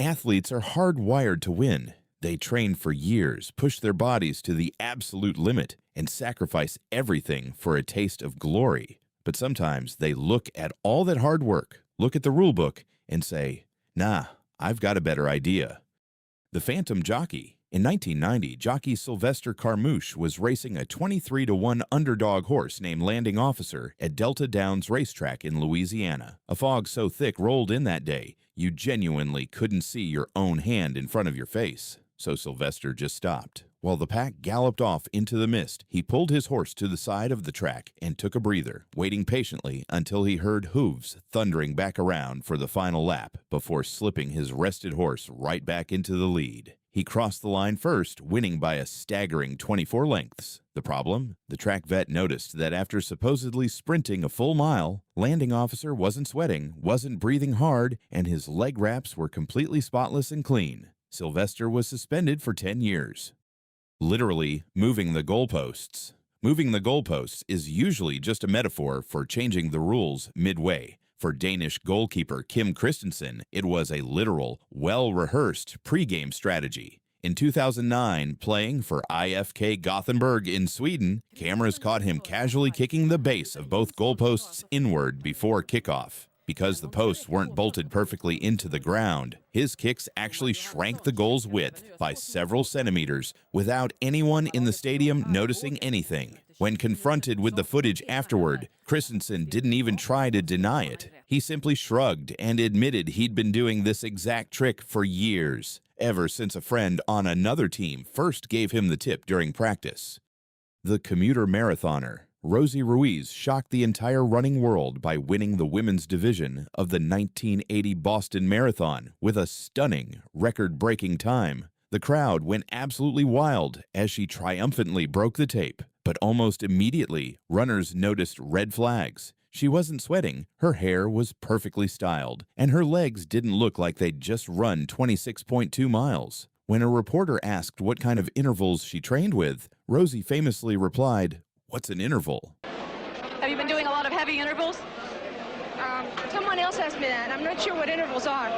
Athletes are hardwired to win. They train for years, push their bodies to the absolute limit, and sacrifice everything for a taste of glory. But sometimes they look at all that hard work, look at the rule book, and say, "Nah, I've got a better idea." The Phantom Jockey. In 1990, jockey Sylvester Carmouche was racing a 23-1 underdog horse named Landing Officer at Delta Downs Racetrack in Louisiana. A fog so thick rolled in that day, you genuinely couldn't see your own hand in front of your face. So Sylvester just stopped. While the pack galloped off into the mist, he pulled his horse to the side of the track and took a breather, waiting patiently until he heard hooves thundering back around for the final lap before slipping his rested horse right back into the lead. He crossed the line first, winning by a staggering 24 lengths. The problem? The track vet noticed that after supposedly sprinting a full mile, Landing Officer wasn't sweating, wasn't breathing hard, and his leg wraps were completely spotless and clean. Sylvester was suspended for 10 years. Literally, moving the goalposts. Moving the goalposts is usually just a metaphor for changing the rules midway. For Danish goalkeeper Kim Christensen, it was a literal, well-rehearsed pre-game strategy. In 2009, playing for IFK Gothenburg in Sweden, cameras caught him casually kicking the base of both goalposts inward before kickoff. Because the posts weren't bolted perfectly into the ground, his kicks actually shrank the goal's width by several centimeters without anyone in the stadium noticing anything. When confronted with the footage afterward, Christensen didn't even try to deny it. He simply shrugged and admitted he'd been doing this exact trick for years, ever since a friend on another team first gave him the tip during practice. The commuter marathoner Rosie Ruiz shocked the entire running world by winning the women's division of the 1980 Boston Marathon with a stunning, record-breaking time. The crowd went absolutely wild as she triumphantly broke the tape, but almost immediately, runners noticed red flags. She wasn't sweating, her hair was perfectly styled, and her legs didn't look like they'd just run 26.2 miles. When a reporter asked what kind of intervals she trained with, Rosie famously replied, "What's an interval?" Have you been doing a lot of heavy intervals? Someone else asked me that, and I'm not sure what intervals are.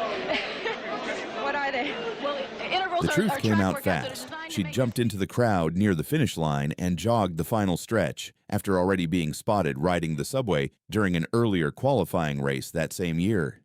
What are they? Well, intervals The truth are came track out workouts that are fast. designed to She make jumped into the crowd near the finish line and jogged the final stretch after already being spotted riding the subway during an earlier qualifying race that same year.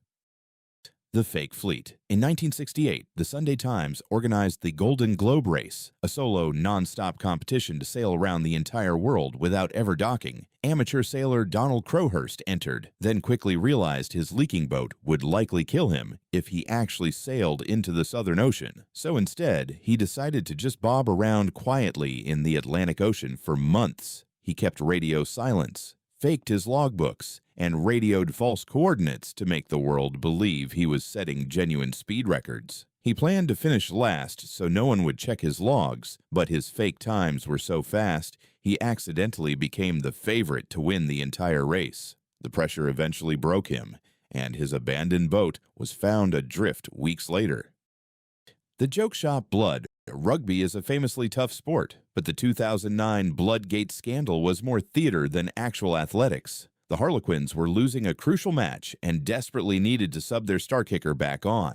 The Fake Fleet. In 1968, the Sunday Times organized the Golden Globe Race, a solo, non-stop competition to sail around the entire world without ever docking. Amateur sailor Donald Crowhurst entered, then quickly realized his leaking boat would likely kill him if he actually sailed into the Southern Ocean. So instead, he decided to just bob around quietly in the Atlantic Ocean for months. He kept radio silence, faked his logbooks, and radioed false coordinates to make the world believe he was setting genuine speed records. He planned to finish last so no one would check his logs, but his fake times were so fast, he accidentally became the favorite to win the entire race. The pressure eventually broke him, and his abandoned boat was found adrift weeks later. The joke shop Blood. Rugby is a famously tough sport, but the 2009 Bloodgate scandal was more theater than actual athletics. The Harlequins were losing a crucial match and desperately needed to sub their star kicker back on.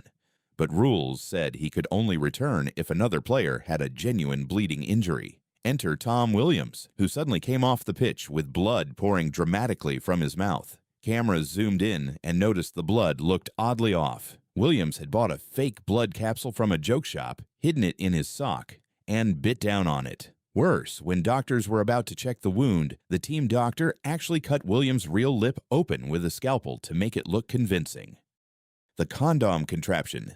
But rules said he could only return if another player had a genuine bleeding injury. Enter Tom Williams, who suddenly came off the pitch with blood pouring dramatically from his mouth. Cameras zoomed in and noticed the blood looked oddly off. Williams had bought a fake blood capsule from a joke shop, hidden it in his sock, and bit down on it. Worse, when doctors were about to check the wound, the team doctor actually cut Williams' real lip open with a scalpel to make it look convincing. The condom contraption.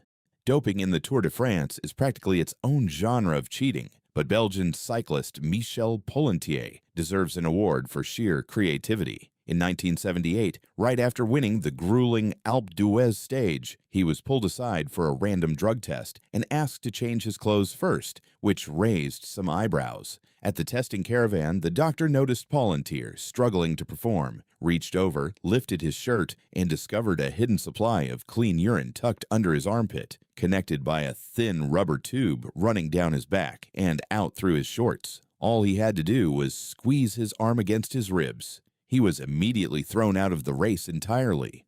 Doping in the Tour de France is practically its own genre of cheating, but Belgian cyclist Michel Pollentier deserves an award for sheer creativity. In 1978, right after winning the grueling Alpe d'Huez stage, he was pulled aside for a random drug test and asked to change his clothes first, which raised some eyebrows. At the testing caravan, the doctor noticed Pollentier struggling to perform, reached over, lifted his shirt, and discovered a hidden supply of clean urine tucked under his armpit, connected by a thin rubber tube running down his back and out through his shorts. All he had to do was squeeze his arm against his ribs. He was immediately thrown out of the race entirely.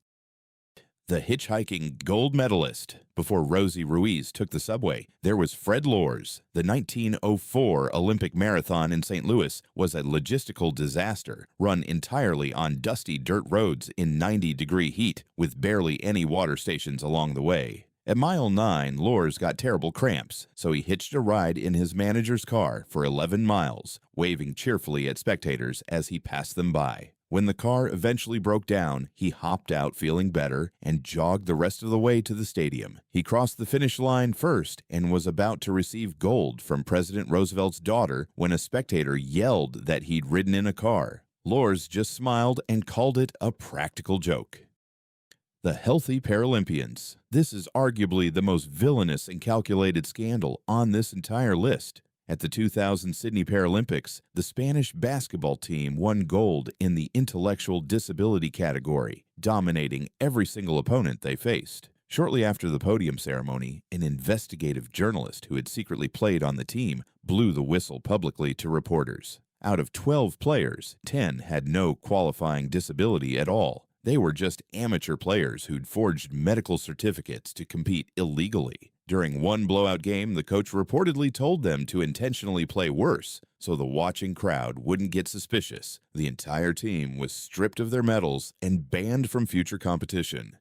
The hitchhiking gold medalist. Before Rosie Ruiz took the subway, there was Fred Lors. The 1904 Olympic Marathon in St. Louis was a logistical disaster, run entirely on dusty dirt roads in 90-degree heat, with barely any water stations along the way. At mile 9, Lors got terrible cramps, so he hitched a ride in his manager's car for 11 miles, waving cheerfully at spectators as he passed them by. When the car eventually broke down, he hopped out feeling better and jogged the rest of the way to the stadium. He crossed the finish line first and was about to receive gold from President Roosevelt's daughter when a spectator yelled that he'd ridden in a car. Lors just smiled and called it a practical joke. The healthy Paralympians. This is arguably the most villainous and calculated scandal on this entire list. At the 2000 Sydney Paralympics, the Spanish basketball team won gold in the intellectual disability category, dominating every single opponent they faced. Shortly after the podium ceremony, an investigative journalist who had secretly played on the team blew the whistle publicly to reporters. Out of 12 players, 10 had no qualifying disability at all. They were just amateur players who'd forged medical certificates to compete illegally. During one blowout game, the coach reportedly told them to intentionally play worse so the watching crowd wouldn't get suspicious. The entire team was stripped of their medals and banned from future competition.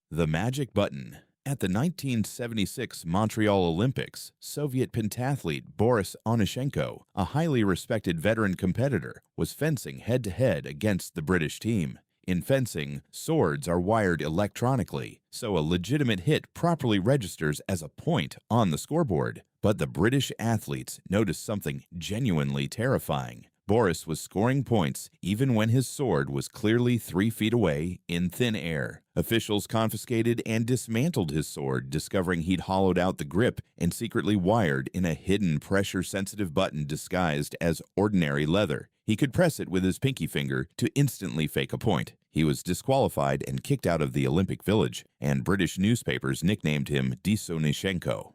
The magic button. At the 1976 Montreal Olympics, Soviet pentathlete Boris Onyshenko, a highly respected veteran competitor, was fencing head-to-head against the British team. In fencing, swords are wired electronically, so a legitimate hit properly registers as a point on the scoreboard. But the British athletes noticed something genuinely terrifying. Boris was scoring points even when his sword was clearly 3 feet away in thin air. Officials confiscated and dismantled his sword, discovering he'd hollowed out the grip and secretly wired in a hidden pressure-sensitive button disguised as ordinary leather. He could press it with his pinky finger to instantly fake a point. He was disqualified and kicked out of the Olympic Village, and British newspapers nicknamed him Disonishenko.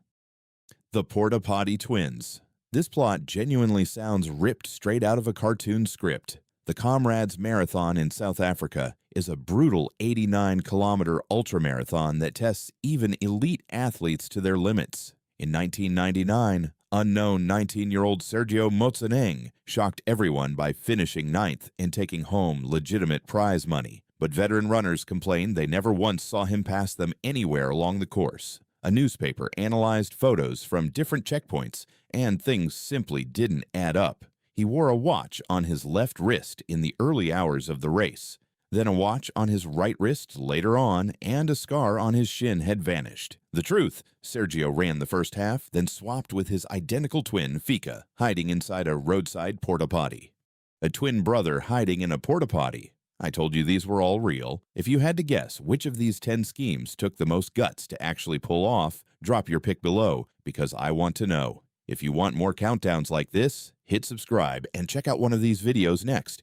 The Porta Potty Twins. This plot genuinely sounds ripped straight out of a cartoon script. The Comrades Marathon in South Africa is a brutal 89-kilometer ultramarathon that tests even elite athletes to their limits. In 1999, unknown 19-year-old Sergio Motseneng shocked everyone by finishing 9th and taking home legitimate prize money. But veteran runners complained they never once saw him pass them anywhere along the course. A newspaper analyzed photos from different checkpoints, and things simply didn't add up. He wore a watch on his left wrist in the early hours of the race. Then a watch on his right wrist later on, and a scar on his shin had vanished. The truth, Sergio ran the first half, then swapped with his identical twin, Fika, hiding inside a roadside porta potty. A twin brother hiding in a porta potty. I told you these were all real. If you had to guess which of these 10 schemes took the most guts to actually pull off, drop your pick below, because I want to know. If you want more countdowns like this, hit subscribe and check out one of these videos next.